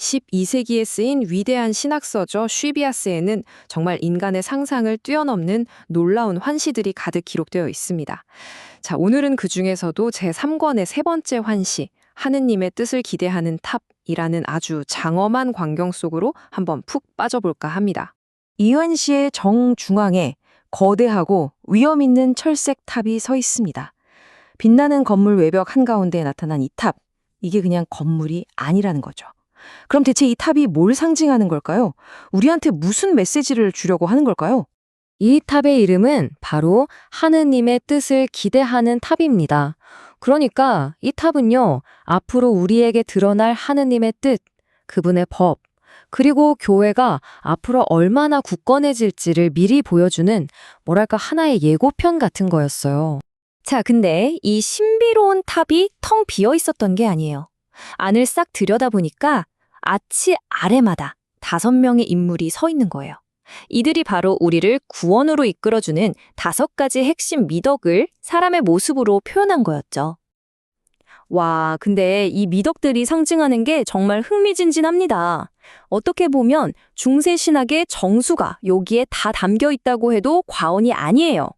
12세기에 쓰인 위대한 신학서죠. 쉬비아스에는 정말 인간의 상상을 뛰어넘는 놀라운 환시들이 가득 기록되어 있습니다. 자, 오늘은 그중에서도 제3권의 세 번째 환시, 하느님의 뜻을 기대하는 탑이라는 아주 장엄한 광경 속으로 한번 푹 빠져볼까 합니다. 이은시의 정중앙에 거대하고 위험 있는 철색 탑이 서 있습니다. 빛나는 건물 외벽 한가운데에 나타난 이 탑, 이게 그냥 건물이 아니라는 거죠. 그럼 대체 이 탑이 뭘 상징하는 걸까요? 우리한테 무슨 메시지를 주려고 하는 걸까요? 이 탑의 이름은 바로 하느님의 뜻을 기대하는 탑입니다. 그러니까 이 탑은요, 앞으로 우리에게 드러날 하느님의 뜻, 그분의 법, 그리고 교회가 앞으로 얼마나 굳건해질지를 미리 보여주는 뭐랄까 하나의 예고편 같은 거였어요. 자, 근데 이 신비로운 탑이 텅 비어 있었던 게 아니에요. 안을 싹 들여다보니까 아치 아래마다 5명의 인물이 서 있는 거예요. 이들이 바로 우리를 구원으로 이끌어주는 5가지 핵심 미덕을 사람의 모습으로 표현한 거였죠. 와, 근데 이 미덕들이 상징하는 게 정말 흥미진진합니다. 어떻게 보면 중세 신학의 정수가 여기에 다 담겨 있다고 해도 과언이 아니에요.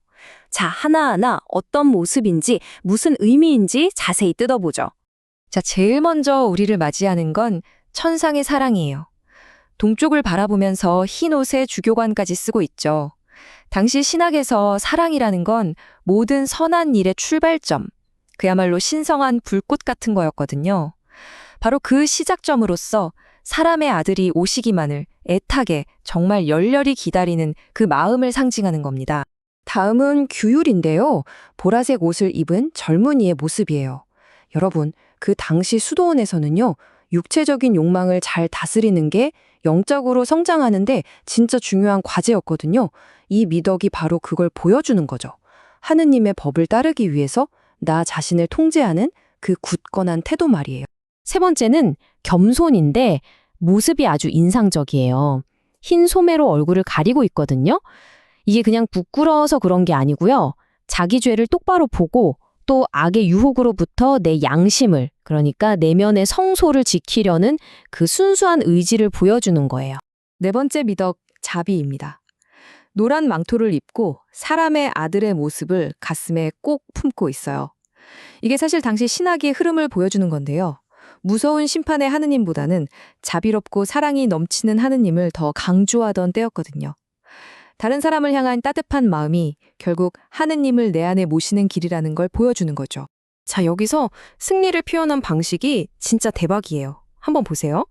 자, 하나하나 어떤 모습인지 무슨 의미인지 자세히 뜯어보죠. 자, 제일 먼저 우리를 맞이하는 건 천상의 사랑이에요. 동쪽을 바라보면서 흰 옷에 주교관까지 쓰고 있죠. 당시 신학에서 사랑이라는 건 모든 선한 일의 출발점, 그야말로 신성한 불꽃 같은 거였거든요. 바로 그 시작점으로서 사람의 아들이 오시기만을 애타게 정말 열렬히 기다리는 그 마음을 상징하는 겁니다. 다음은 규율인데요. 보라색 옷을 입은 젊은이의 모습이에요. 여러분, 그 당시 수도원에서는요, 육체적인 욕망을 잘 다스리는 게 영적으로 성장하는데 진짜 중요한 과제였거든요. 이 미덕이 바로 그걸 보여주는 거죠. 하느님의 법을 따르기 위해서 나 자신을 통제하는 그 굳건한 태도 말이에요. 세 번째는 겸손인데 모습이 아주 인상적이에요. 흰 소매로 얼굴을 가리고 있거든요. 이게 그냥 부끄러워서 그런 게 아니고요. 자기 죄를 똑바로 보고 또 악의 유혹으로부터 내 양심을, 그러니까 내면의 성소를 지키려는 그 순수한 의지를 보여주는 거예요. 네 번째 미덕, 자비입니다. 노란 망토를 입고 사람의 아들의 모습을 가슴에 꼭 품고 있어요. 이게 사실 당시 신학의 흐름을 보여주는 건데요. 무서운 심판의 하느님보다는 자비롭고 사랑이 넘치는 하느님을 더 강조하던 때였거든요. 다른 사람을 향한 따뜻한 마음이 결국 하느님을 내 안에 모시는 길이라는 걸 보여주는 거죠. 자, 여기서 승리를 표현한 방식이 진짜 대박이에요. 한번 보세요.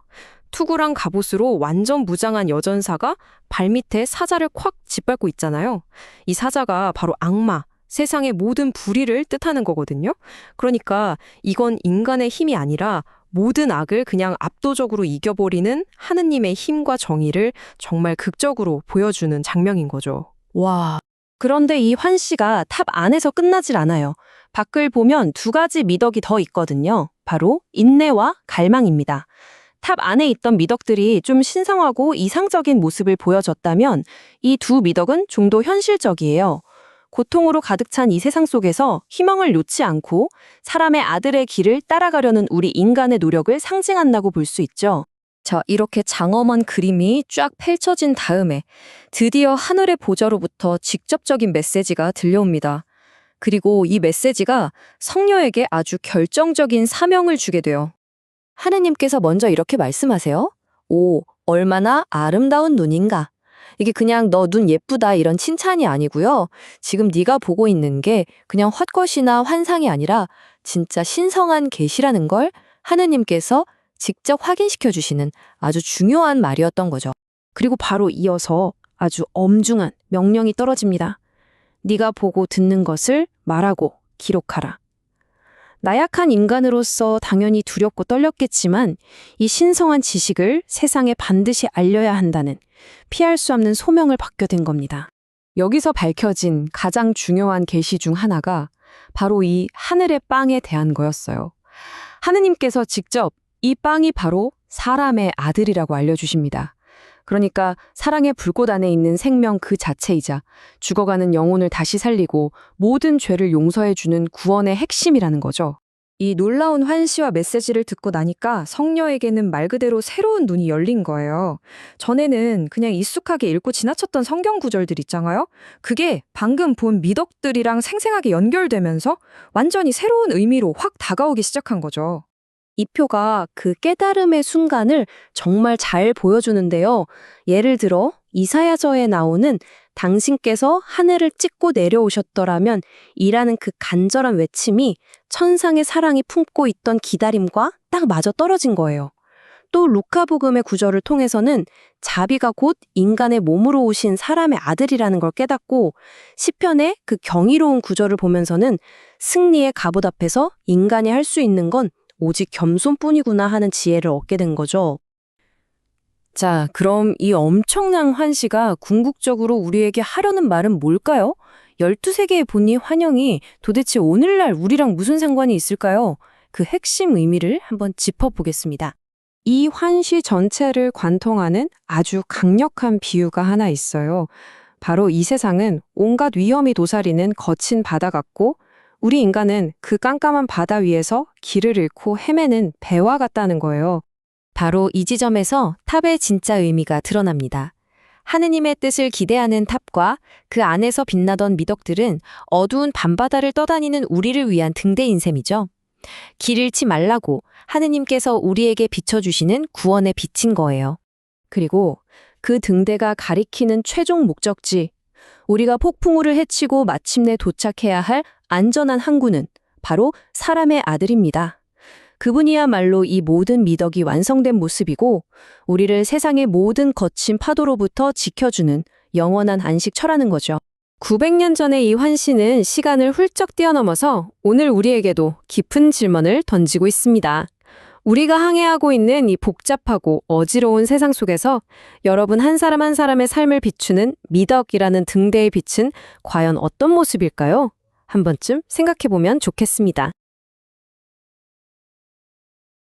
투구랑 갑옷으로 완전 무장한 여전사가 발밑에 사자를 콱 짓밟고 있잖아요. 이 사자가 바로 악마, 세상의 모든 불의를 뜻하는 거거든요. 그러니까 이건 인간의 힘이 아니라 모든 악을 그냥 압도적으로 이겨버리는 하느님의 힘과 정의를 정말 극적으로 보여주는 장면인 거죠. 와, 그런데 이 환시가 탑 안에서 끝나질 않아요. 밖을 보면 2가지 미덕이 더 있거든요. 바로 인내와 갈망입니다. 탑 안에 있던 미덕들이 좀 신성하고 이상적인 모습을 보여줬다면 이 2 미덕은 좀 더 현실적이에요. 고통으로 가득 찬 이 세상 속에서 희망을 놓지 않고 사람의 아들의 길을 따라가려는 우리 인간의 노력을 상징한다고 볼 수 있죠. 자, 이렇게 장엄한 그림이 쫙 펼쳐진 다음에 드디어 하늘의 보좌로부터 직접적인 메시지가 들려옵니다. 그리고 이 메시지가 성녀에게 아주 결정적인 사명을 주게 돼요. 하느님께서 먼저 이렇게 말씀하세요. 오, 얼마나 아름다운 눈인가. 이게 그냥 너 눈 예쁘다 이런 칭찬이 아니고요. 지금 네가 보고 있는 게 그냥 헛것이나 환상이 아니라 진짜 신성한 계시라는 걸 하느님께서 직접 확인시켜 주시는 아주 중요한 말이었던 거죠. 그리고 바로 이어서 아주 엄중한 명령이 떨어집니다. 네가 보고 듣는 것을 말하고 기록하라. 나약한 인간으로서 당연히 두렵고 떨렸겠지만 이 신성한 지식을 세상에 반드시 알려야 한다는 피할 수 없는 소명을 받게 된 겁니다. 여기서 밝혀진 가장 중요한 계시 중 하나가 바로 이 하늘의 빵에 대한 거였어요. 하느님께서 직접 이 빵이 바로 사람의 아들이라고 알려주십니다. 그러니까 사랑의 불꽃 안에 있는 생명 그 자체이자 죽어가는 영혼을 다시 살리고 모든 죄를 용서해주는 구원의 핵심이라는 거죠. 이 놀라운 환시와 메시지를 듣고 나니까 성녀에게는 말 그대로 새로운 눈이 열린 거예요. 전에는 그냥 익숙하게 읽고 지나쳤던 성경 구절들 있잖아요. 그게 방금 본 미덕들이랑 생생하게 연결되면서 완전히 새로운 의미로 확 다가오기 시작한 거죠. 이 표가 그 깨달음의 순간을 정말 잘 보여주는데요. 예를 들어 이사야서에 나오는 당신께서 하늘을 찍고 내려오셨더라면 이라는 그 간절한 외침이 천상의 사랑이 품고 있던 기다림과 딱 맞아 떨어진 거예요. 또 루카복음의 구절을 통해서는 자비가 곧 인간의 몸으로 오신 사람의 아들이라는 걸 깨닫고 시편의 그 경이로운 구절을 보면서는 승리의 갑옷 앞에서 인간이 할 수 있는 건 오직 겸손뿐이구나 하는 지혜를 얻게 된 거죠. 자, 그럼 이 엄청난 환시가 궁극적으로 우리에게 하려는 말은 뭘까요? 12세계의 본이 환영이 도대체 오늘날 우리랑 무슨 상관이 있을까요? 그 핵심 의미를 한번 짚어보겠습니다. 이 환시 전체를 관통하는 아주 강력한 비유가 하나 있어요. 바로 이 세상은 온갖 위험이 도사리는 거친 바다 같고 우리 인간은 그 깜깜한 바다 위에서 길을 잃고 헤매는 배와 같다는 거예요. 바로 이 지점에서 탑의 진짜 의미가 드러납니다. 하느님의 뜻을 기대하는 탑과 그 안에서 빛나던 미덕들은 어두운 밤바다를 떠다니는 우리를 위한 등대인 셈이죠. 길 잃지 말라고 하느님께서 우리에게 비춰주시는 구원의 빛인 거예요. 그리고 그 등대가 가리키는 최종 목적지, 우리가 폭풍우를 헤치고 마침내 도착해야 할 안전한 항구는 바로 사람의 아들입니다. 그분이야말로 이 모든 미덕이 완성된 모습이고 우리를 세상의 모든 거친 파도로부터 지켜주는 영원한 안식처라는 거죠. 900년 전의 이 환시는 시간을 훌쩍 뛰어넘어서 오늘 우리에게도 깊은 질문을 던지고 있습니다. 우리가 항해하고 있는 이 복잡하고 어지러운 세상 속에서 여러분 한 사람 한 사람의 삶을 비추는 미덕이라는 등대의 빛은 과연 어떤 모습일까요? 한 번쯤 생각해보면 좋겠습니다.